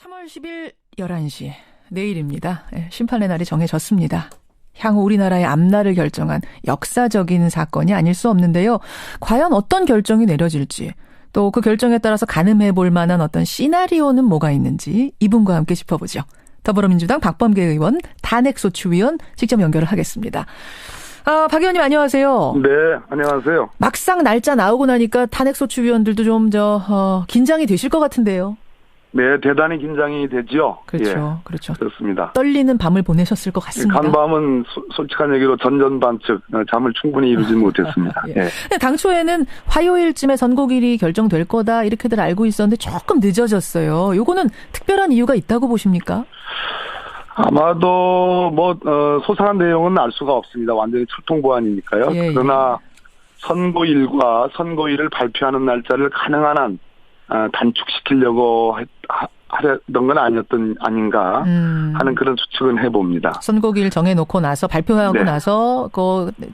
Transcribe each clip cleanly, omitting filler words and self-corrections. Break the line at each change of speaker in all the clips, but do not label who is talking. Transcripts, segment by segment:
3월 10일 11시 내일입니다. 심판의 날이 정해졌습니다. 향후 우리나라의 앞날을 결정한 역사적인 사건이 아닐 수 없는데요. 과연 어떤 결정이 내려질지 또 그 결정에 따라서 가늠해 볼 만한 어떤 시나리오는 뭐가 있는지 이분과 함께 짚어보죠. 더불어민주당 박범계 의원, 탄핵소추위원 직접 연결을 하겠습니다. 박 의원님 안녕하세요.
네, 안녕하세요.
막상 날짜 나오고 나니까 탄핵소추위원들도 좀 긴장이 되실 것 같은데요.
네, 대단히 긴장이 되죠.
그렇죠,
예,
그렇죠.
그렇습니다.
떨리는 밤을 보내셨을 것 같습니다.
간밤은 솔직한 얘기로 전전반측 잠을 충분히 이루지 못했습니다.
예. 당초에는 화요일쯤에 선고일이 결정될 거다 이렇게들 알고 있었는데 조금 늦어졌어요. 요거는 특별한 이유가 있다고 보십니까?
아마도 소상한 내용은 알 수가 없습니다. 완전히 출통보안이니까요.
예,
그러나 선고일과 선고일을 발표하는 날짜를 가능한 한 단축시키려고 하려던 건 아닌가 하는 그런 추측은 해봅니다.
선고일 정해놓고 나서 발표하고
네.
나서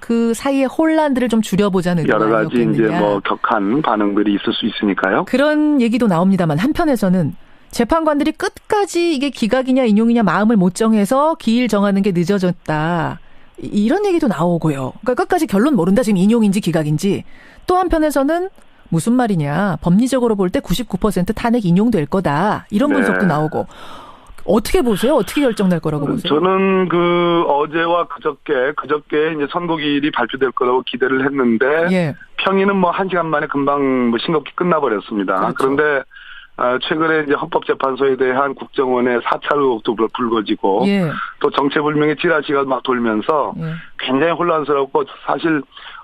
그 사이에 혼란들을 좀 줄여보자는
여러 가지
아니었겠느냐.
이제 격한 반응들이 있을 수 있으니까요.
그런 얘기도 나옵니다만 한편에서는 재판관들이 끝까지 이게 기각이냐 인용이냐 마음을 못 정해서 기일 정하는 게 늦어졌다. 이런 얘기도 나오고요. 그러니까 끝까지 결론 모른다. 지금 인용인지 기각인지. 또 한편에서는 무슨 말이냐. 법리적으로 볼 때 99% 탄핵 인용될 거다. 이런 분석도 나오고. 어떻게 보세요? 어떻게 결정날 거라고 보세요?
저는 어제와 그저께 이제 선고일이 발표될 거라고 기대를 했는데
예.
평일은 1시간 만에 금방 싱겁게 끝나버렸습니다.
그렇죠.
그런데 최근에 이제 헌법재판소에 대한 국정원의 사찰 의혹도 불거지고
예.
또 정체불명의 찌라시가 막 돌면서 굉장히 혼란스럽고 사실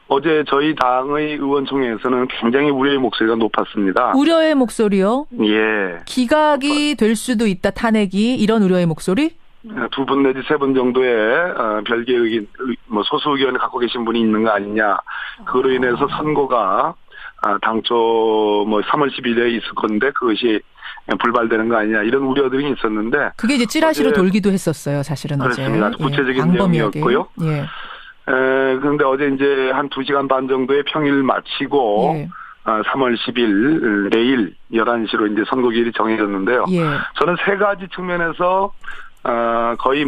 어제 저희 당의 의원총회에서는 굉장히 우려의 목소리가 높았습니다.
우려의 목소리요?
예.
기각이 될 수도 있다, 탄핵이. 이런 우려의 목소리?
2분 내지 3분 정도의 별개의 의견, 소수 의견을 갖고 계신 분이 있는 거 아니냐. 그로 인해서 선고가 당초 3월 10일에 있을 건데 그것이 불발되는 거 아니냐. 이런 우려들이 있었는데.
그게 이제 찌라시로 돌기도 했었어요, 사실은.
그렇습니다.
어제.
구체적인 내용이었고요.
예.
그런데 어제 이제 한 2시간 반 정도의 평일 마치고,
예.
3월 10일, 내일 11시로 이제 선고일이 정해졌는데요.
예.
저는 세 가지 측면에서, 거의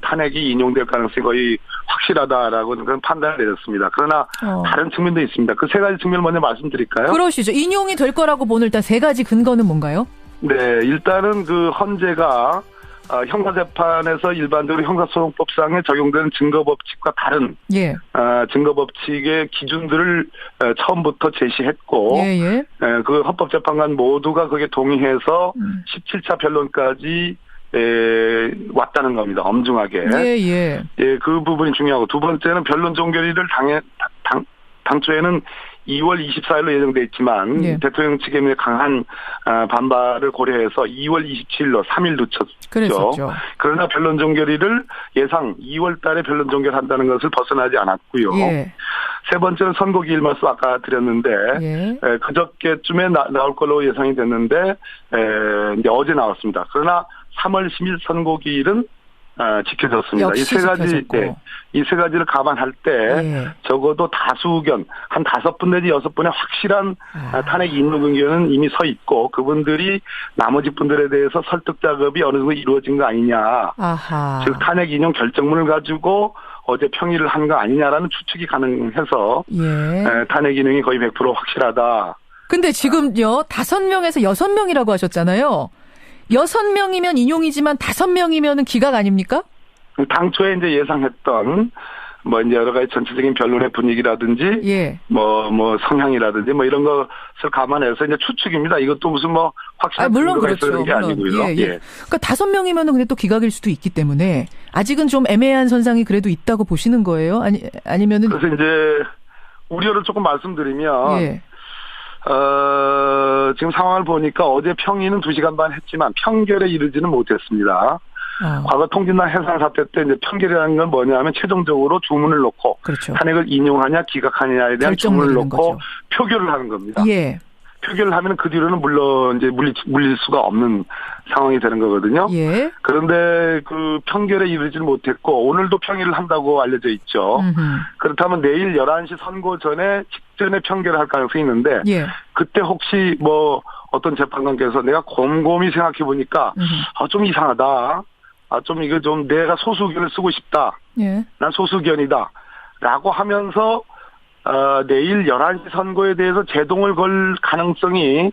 탄핵이 인용될 가능성이 거의 확실하다라고 그런 판단을 내렸습니다. 그러나 다른 측면도 있습니다. 그 세 가지 측면을 먼저 말씀드릴까요?
그러시죠. 인용이 될 거라고 보는 일단 세 가지 근거는 뭔가요?
네, 일단은 헌재가 형사재판에서 일반적으로 형사소송법상에 적용되는 증거법칙과 다른 증거법칙의 기준들을 처음부터 제시했고 그 헌법재판관 모두가 거기에 동의해서 17차 변론까지 왔다는 겁니다. 엄중하게. 예, 그 부분이 중요하고 두 번째는 변론 종결일을 당초에는 2월 24일로 예정돼 있지만 대통령 측의 강한 반발을 고려해서 2월 27일로 3일 늦췄죠.
그랬었죠.
그러나 변론 종결일을 예상 2월 달에 변론 종결한다는 것을 벗어나지 않았고요. 세 번째는 선고기일 말씀 아까 드렸는데 그저께쯤에 나올 걸로 예상이 됐는데 이제 어제 나왔습니다. 그러나 3월 10일 선고기일은 지켜졌습니다. 이 세 가지를 감안할 때 적어도 다수 의견 한 5분 내지 6분의 확실한 탄핵 인용 의견은 이미 서 있고 그분들이 나머지 분들에 대해서 설득 작업이 어느 정도 이루어진 거 아니냐. 즉 탄핵 인용 결정문을 가지고 어제 평의를 한 거 아니냐라는 추측이 가능해서 탄핵 인용이 거의 100% 확실하다.
근데 지금요 5명에서 6명이라고 하셨잖아요. 6명이면 인용이지만 5명이면은 기각 아닙니까? 당초에
이제 예상했던 이제 여러 가지 전체적인 변론의 분위기라든지 성향이라든지 이런 것을 감안해서 이제 추측입니다. 이것도 무슨 확실한
물론
근거가
그렇죠.
있어야 되는 게 아니고요.
그러니까 5명이면은 근데 또 기각일 수도 있기 때문에 아직은 좀 애매한 선상이 그래도 있다고 보시는 거예요? 아니면은
그래서 이제 우려를 조금 말씀드리면 지금 상황을 보니까 어제 평의는 2시간 반 했지만 평결에 이르지는 못했습니다. 과거 통진당 해산 사태 때 이제 평결이라는 건 뭐냐면 최종적으로 주문을 놓고 탄핵을 인용하냐 기각하느냐에 대한 주문을 놓고 표결을 하는 겁니다. 표결을 하면 그 뒤로는 물론 이제 물릴 수가 없는 상황이 되는 거거든요. 그런데 그 평결에 이르지는 못했고 오늘도 평의를 한다고 알려져 있죠. 그렇다면 내일 11시 선고 직전에 평결을 할 가능성이 있는데 그때 혹시 어떤 재판관께서 내가 곰곰이 생각해 보니까 좀 이상하다. 좀 이거 좀 내가 소수견을 쓰고 싶다.
예.
난 소수견이다. 라고 하면서 내일 11시 선고에 대해서 제동을 걸 가능성이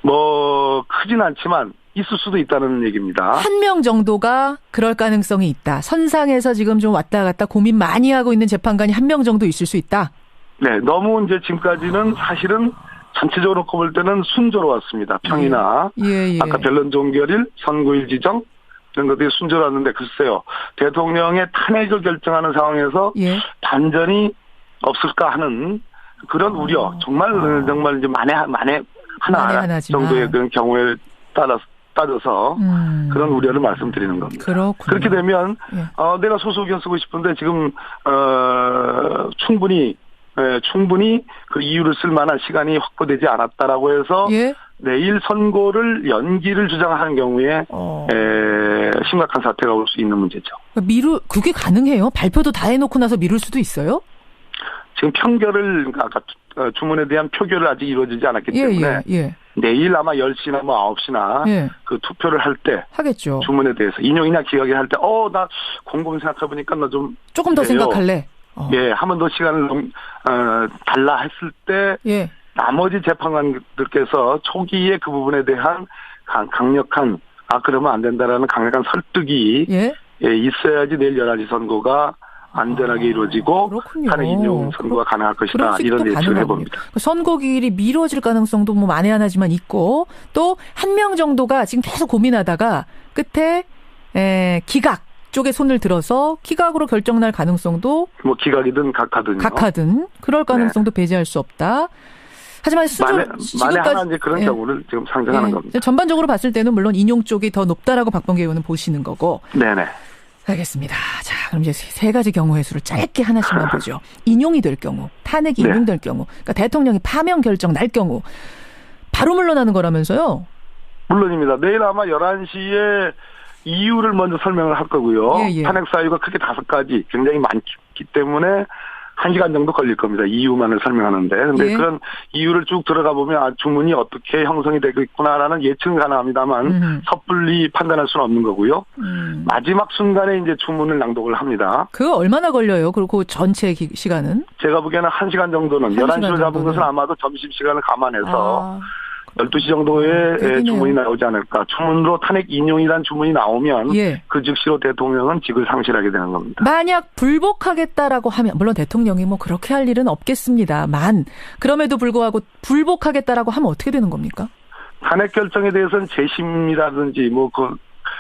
뭐 크진 않지만 있을 수도 있다는 얘기입니다.
한 명 정도가 그럴 가능성이 있다. 선상에서 지금 좀 왔다 갔다 고민 많이 하고 있는 재판관이 한 명 정도 있을 수 있다.
네, 너무 이제 지금까지는 사실은 전체적으로 놓고 볼 때는 순조로웠습니다. 평이나
예.
아까 변론 종결일, 선고일 지정 이런 것들이 순조로웠는데 글쎄요. 대통령의 탄핵을 결정하는 상황에서 반전이 없을까 하는 그런 우려. 정말 이제 만에 하나 정도의 그런 경우에 따져서 그런 우려를 말씀드리는 겁니다.
그렇군요.
그렇게 되면 내가 소수견 쓰고 싶은데 지금 충분히 그 이유를 쓸 만한 시간이 확보되지 않았다라고 해서 내일 선고를 연기를 주장하는 경우에 심각한 사태가 올 수 있는 문제죠.
그게 가능해요? 발표도 다 해놓고 나서 미룰 수도 있어요?
지금 판결을 아까 주문에 대한 표결을 아직 이루어지지 않았기 때문에 내일 아마 10시나 뭐 9시나 그 투표를 할 때
하겠죠.
주문에 대해서 인용이나 기각이 할 때 나 곰곰이 생각해 보니까 나 좀
조금 더 생각할래.
한 번 더 시간을 달라 했을 때 나머지 재판관들께서 초기에 그 부분에 대한 강력한 그러면 안 된다라는 강력한 설득이 있어야지 내일 11시 선고가 안전하게 이루어지고 탄핵 인용 선고가 가능할 것이다. 이런 예측을 해봅니다.
선고기일이 미뤄질 가능성도 뭐 만에 하나지만 있고 또 한 명 정도가 지금 계속 고민하다가 끝에 기각 쪽에 손을 들어서 기각으로 결정 날 가능성도
뭐 기각이든 각하든
그럴 가능성도 배제할 수 없다. 하지만
만에 하나 이제 그런 경우를 지금 상정하는 겁니다.
전반적으로 봤을 때는 물론 인용 쪽이 더 높다라고 박범계 의원은 보시는 거고.
네네.
알겠습니다. 자, 그럼 이제 세 가지 경우의 수를 짧게 하나씩만 보죠. 인용이 될 경우, 탄핵이 인용될 경우, 그러니까 대통령이 파면 결정 날 경우 바로 물러나는 거라면서요? 물론입니다.
내일 아마 11시에 이유를 먼저 설명을 할 거고요. 탄핵 사유가 크게 5가지 굉장히 많기 때문에 1시간 정도 걸릴 겁니다. 이유만을 설명하는데. 근데 그런 이유를 쭉 들어가 보면 주문이 어떻게 형성이 되고 있구나라는 예측은 가능합니다만 섣불리 판단할 수는 없는 거고요. 마지막 순간에 이제 주문을 낭독을 합니다.
그거 얼마나 걸려요? 그리고 전체 시간은?
제가 보기에는 1시간 정도는 11시로 잡은 것은 아마도 점심시간을 감안해서 12시 정도에 주문이 나오지 않을까. 주문으로 탄핵 인용이란 주문이 나오면 그 즉시로 대통령은 직을 상실하게 되는 겁니다. 만약 불복하겠다라고 하면 물론 대통령이 뭐 그렇게 할 일은 없겠습니다만 그럼에도 불구하고 불복하겠다라고 하면 어떻게 되는 겁니까? 탄핵 결정에 대해서는 재심이라든지 뭐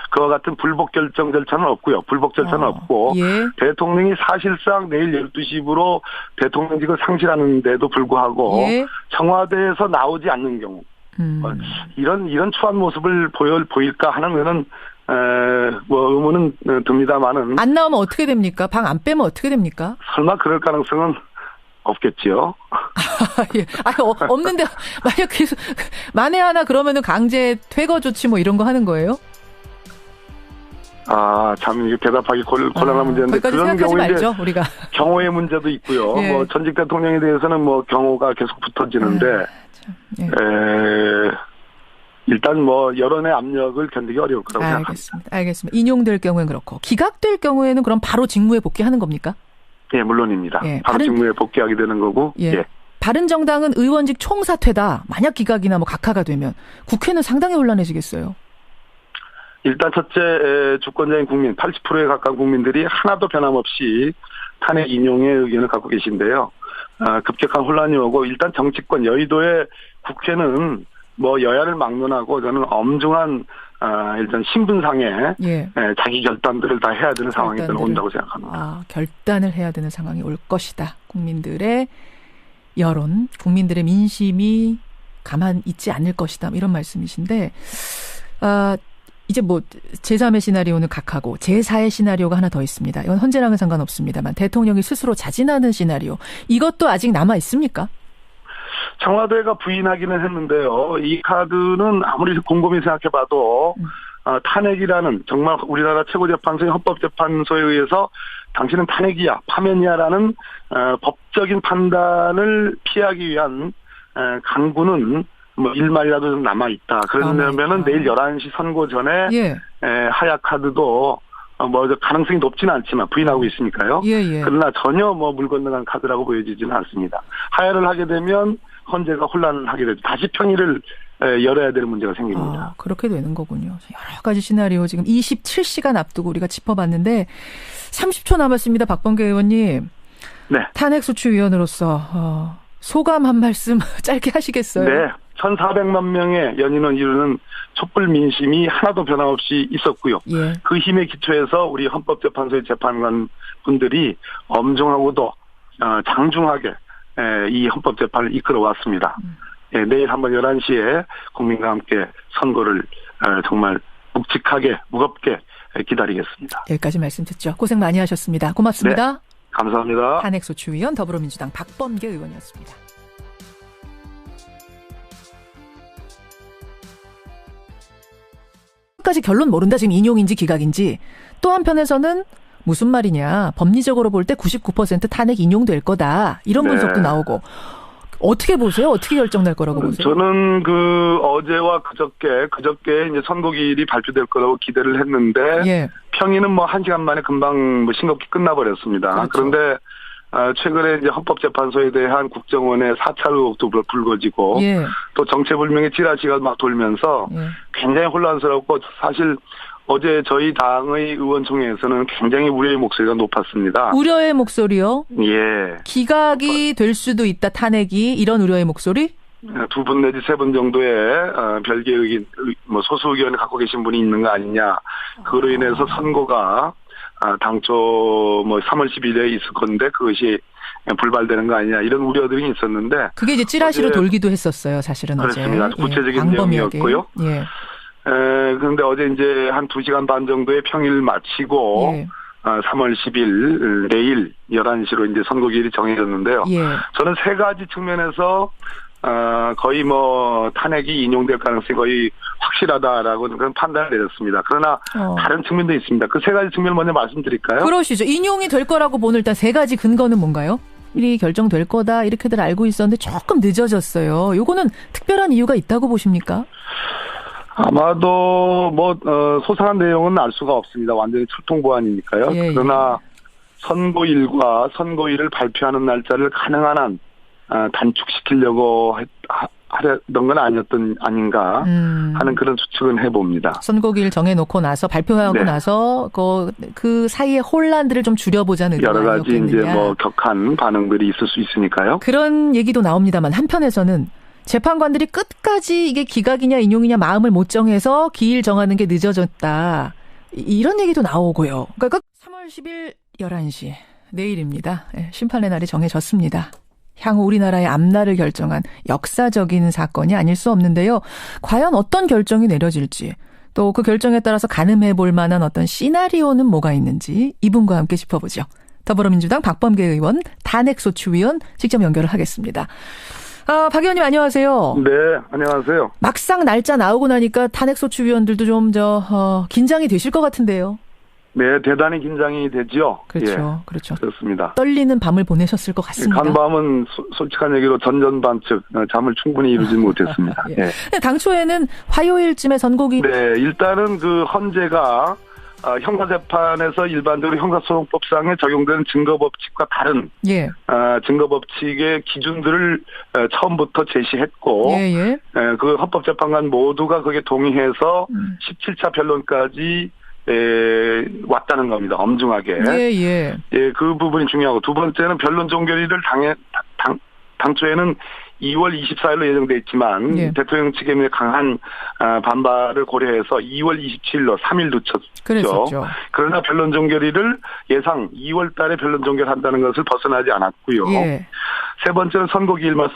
그와 같은 불복 결정 절차는 없고요. 불복 절차는 없고 대통령이 사실상 내일 12시부로 대통령직을 상실하는데도 불구하고 청와대에서 나오지 않는 경우 이런 추한 모습을 보일까 하는 거는 뭐 의문은 듭니다만은 안 나오면 어떻게 됩니까? 방 안 빼면 어떻게 됩니까? 설마 그럴 가능성은 없겠지요. 없는데 만약 만에 하나 그러면은 강제 퇴거 조치 뭐 이런 거 하는 거예요? 참 대답하기 곤란한 문제인데 그런 경우에
말죠, 우리가.
경호의 문제도 있고요. 뭐 전직 대통령에 대해서는 뭐 경호가 계속 붙어지는데 일단 뭐 여론의 압력을 견디기 어려울 거라고 생각합니다.
알겠습니다. 인용될 경우엔 그렇고 기각될 경우에는 그럼 바로 직무에 복귀하는 겁니까?
물론입니다. 바로 직무에 복귀하게 되는 거고.
바른정당은 의원직 총사퇴다. 만약 기각이나 뭐 각하가 되면 국회는 상당히 혼란해지겠어요. 일단 첫째 주권자인 국민 80%에 가까운 국민들이 하나도 변함없이 탄핵 인용의 의견을 갖고 계신데요. 급격한 혼란이 오고 일단 정치권 여의도의 국회는 뭐 여야를 막론하고 저는 엄중한 일단 신분상의 자기 결단들을 다 해야 되는 상황이 온다고 생각합니다. 결단을 해야 되는 상황이 올 것이다. 국민들의 여론, 국민들의 민심이 가만 있지 않을 것이다. 이런 말씀이신데 이제 뭐 제3의 시나리오는 각하고 제4의 시나리오가 하나 더 있습니다. 이건 헌재랑은 상관없습니다만 대통령이 스스로 자진하는 시나리오. 이것도 아직 남아 있습니까? 청와대가 부인하기는 했는데요. 이 카드는 아무리 곰곰이 생각해봐도 탄핵이라는 정말 우리나라 최고재판소의 헌법재판소에 의해서 당신은 탄핵이야, 파면이야라는 법적인 판단을 피하기 위한 강구는
뭐 일말이라도 좀 남아 있다. 그러면은 내일 11시 선고 전에 하야 카드도 뭐 가능성이 높지는 않지만 부인하고 있으니까요. 그러나 전혀 뭐 물 건너간 카드라고 보여지지는 않습니다. 하야를 하게 되면 헌재가 혼란을 하게 되죠. 다시 평일을 열어야 될 문제가 생깁니다.
그렇게 되는 거군요. 여러 가지 시나리오 지금 27시간 앞두고 우리가 짚어봤는데 30초 남았습니다. 박범계 의원님.
네.
탄핵소추위원으로서 소감 한 말씀 짧게 하시겠어요?
네. 1,400만 명의 연인을 이루는 촛불 민심이 하나도 변함없이 있었고요. 그 힘에 기초해서 우리 헌법재판소의 재판관 분들이 엄중하고도 장중하게 이 헌법재판을 이끌어왔습니다. 내일 한번 11시에 국민과 함께 선고를 정말 묵직하게 무겁게 기다리겠습니다.
여기까지 말씀 듣죠. 고생 많이 하셨습니다. 고맙습니다.
네, 감사합니다.
탄핵소추위원 더불어민주당 박범계 의원이었습니다. 까지 결론 모른다. 지금 인용인지 기각인지. 또 한편에서는 무슨 말이냐. 법리적으로 볼 때 99% 탄핵 인용될 거다. 이런 분석도 나오고. 어떻게 보세요? 어떻게 결정날 거라고 보세요?
저는 어제와 그저께 이제 선고기일이 발표될 거라고 기대를 했는데 평일은 뭐 1시간 만에 금방 싱겁게 끝나버렸습니다. 그런데 최근에 이제 헌법재판소에 대한 국정원의 사찰 의혹도 불거지고 또 정체불명의 찌라시가 막 돌면서 굉장히 혼란스럽고 사실 어제 저희 당의 의원총회에서는 굉장히 우려의 목소리가 높았습니다.
우려의 목소리요?
예.
기각이 될 수도 있다, 탄핵이. 이런 우려의 목소리?
2분 내지 3분 정도의 별개의 의견, 뭐 소수 의견을 갖고 계신 분이 있는 거 아니냐. 그로 인해서 선고가 당초 뭐 3월 10일에 있을 건데 그것이 불발되는 거 아니냐. 이런 우려들이 있었는데.
그게 이제 찌라시로 돌기도 했었어요, 사실은.
그렇습니다. 어제. 구체적인 내용이었고요. 그런데 어제 이제 한 2시간 반 정도의 평일 마치고 3월 10일 내일 11시로 이제 선고기일이 정해졌는데요. 저는 세 가지 측면에서 거의 뭐 탄핵이 인용될 가능성이 거의 확실하다라고 그런 판단을 내렸습니다. 그러나 다른 측면도 있습니다. 그 세 가지 측면을 먼저 말씀드릴까요?
그러시죠. 인용이 될 거라고 보는 일단 세 가지 근거는 뭔가요? 일이 결정될 거다 이렇게들 알고 있었는데 조금 늦어졌어요. 요거는 특별한 이유가 있다고 보십니까?
아마도 소상한 내용은 알 수가 없습니다. 완전히 출통보안이니까요. 그러나 선고일과 선고일을 발표하는 날짜를 가능한 한 단축시키려고 하려던 건 아닌가 하는 그런 추측은 해봅니다.
선고기일 정해놓고 나서 발표하고 나서 그 사이에 혼란들을 좀 줄여보자는
여러 가지 이제 격한 반응들이 있을 수 있으니까요.
그런 얘기도 나옵니다만 한편에서는 재판관들이 끝까지 이게 기각이냐 인용이냐 마음을 못 정해서 기일 정하는 게 늦어졌다. 이런 얘기도 나오고요. 그러니까 3월 10일 11시 내일입니다. 심판의 날이 정해졌습니다. 향후 우리나라의 앞날을 결정한 역사적인 사건이 아닐 수 없는데요. 과연 어떤 결정이 내려질지 또 그 결정에 따라서 가늠해 볼 만한 어떤 시나리오는 뭐가 있는지 이분과 함께 짚어보죠. 더불어민주당 박범계 의원, 탄핵소추위원 직접 연결을 하겠습니다. 박 의원님 안녕하세요.
네, 안녕하세요.
막상 날짜 나오고 나니까 탄핵소추위원들도 좀 긴장이 되실 것 같은데요.
네, 대단히 긴장이 되죠.
그렇죠, 그렇죠.
그렇습니다.
떨리는 밤을 보내셨을 것 같습니다.
간밤은 솔직한 얘기로 전전반측 잠을 충분히 이루지 못했습니다.
당초에는 화요일쯤에 선고기.
네, 일단은 그 헌재가 형사재판에서 일반적으로 형사소송법상에 적용되는 증거법칙과 다른 증거법칙의 기준들을 처음부터 제시했고 그 헌법재판관 모두가 거기에 동의해서 17차 변론까지 왔다는 겁니다. 엄중하게. 그 부분이 중요하고 두 번째는 변론 종결일을 당초에는 2월 24일로 예정돼 있지만 대통령 측의 강한 반발을 고려해서 2월 27일로 3일 늦췄죠. 그러나 변론 종결일을 예상 2월 달에 변론 종결한다는 것을 벗어나지 않았고요. 세 번째는 선고기일만